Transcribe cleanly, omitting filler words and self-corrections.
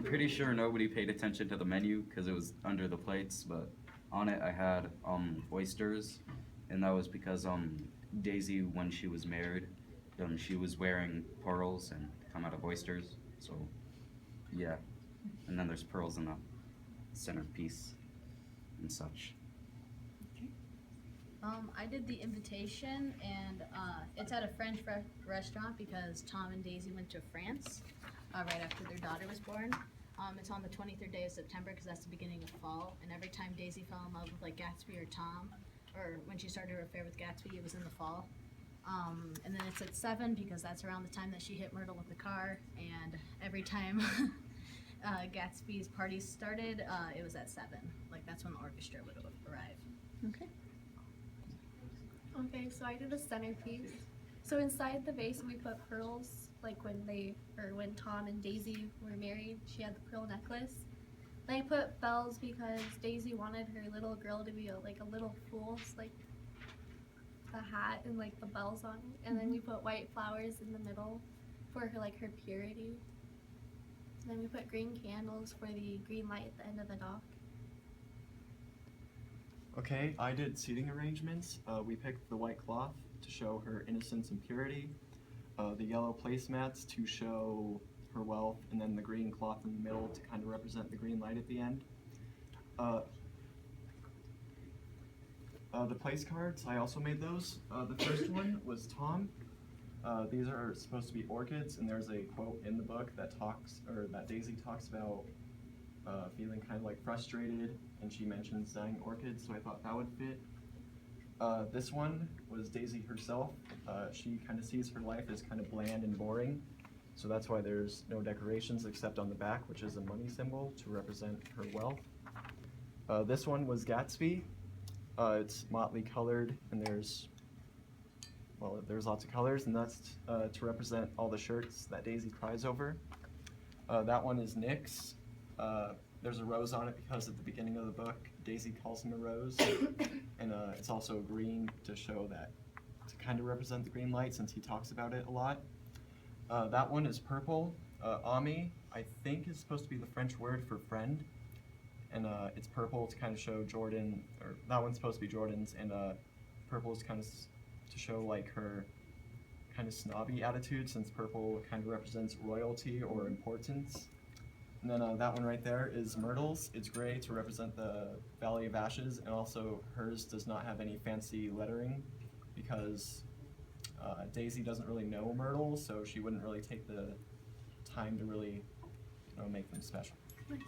pretty sure nobody paid attention to the menu because it was under the plates, but on it I had oysters, and that was because Daisy, when she was married, she was wearing pearls and come out of oysters. So yeah, and then there's pearls in the centerpiece and such. I did the invitation, and it's at a French restaurant because Tom and Daisy went to France right after their daughter was born. It's on the 23rd day of September because that's the beginning of fall, and every time Daisy fell in love with like Gatsby or Tom, or when she started her affair with Gatsby, it was in the fall. And then it's at 7 because that's around the time that she hit Myrtle with the car, and every time Gatsby's party started, it was at 7. Like that's when the orchestra would arrive. Okay. Okay, so I did a centerpiece. So inside the vase we put pearls, like when Tom and Daisy were married, she had the pearl necklace. Then I put bells because Daisy wanted her little girl to be like a little fool, so like the hat and like the bells on it. And then we put white flowers in the middle for her her purity. And then we put green candles for the green light at the end of the dock. Okay, I did seating arrangements. We picked the white cloth to show her innocence and purity, the yellow placemats to show her wealth, and then the green cloth in the middle to kind of represent the green light at the end. The place cards, I also made those. The first one was Tom. These are supposed to be orchids, and there's a quote in the book that that Daisy talks about feeling kind of like frustrated, and she mentions dying orchids, so I thought that would fit. This one was Daisy herself. She kind of sees her life as kind of bland and boring, so that's why there's no decorations except on the back, which is a money symbol to represent her wealth. This one was Gatsby. It's motley colored, and there's lots of colors, and that's to represent all the shirts that Daisy cries over. That one is Nick's. There's a rose on it because at the beginning of the book, Daisy calls him a rose, and it's also green to show that, to kind of represent the green light since he talks about it a lot. That one is purple. Ami, I think, is supposed to be the French word for friend, and it's purple to kind of show Jordan, or that one's supposed to be Jordan's, and purple is kind of to show like her kind of snobby attitude, since purple kind of represents royalty or importance. And then that one right there is Myrtle's. It's gray to represent the Valley of Ashes, and also hers does not have any fancy lettering because Daisy doesn't really know Myrtle, so she wouldn't really take the time to really make them special. Nice.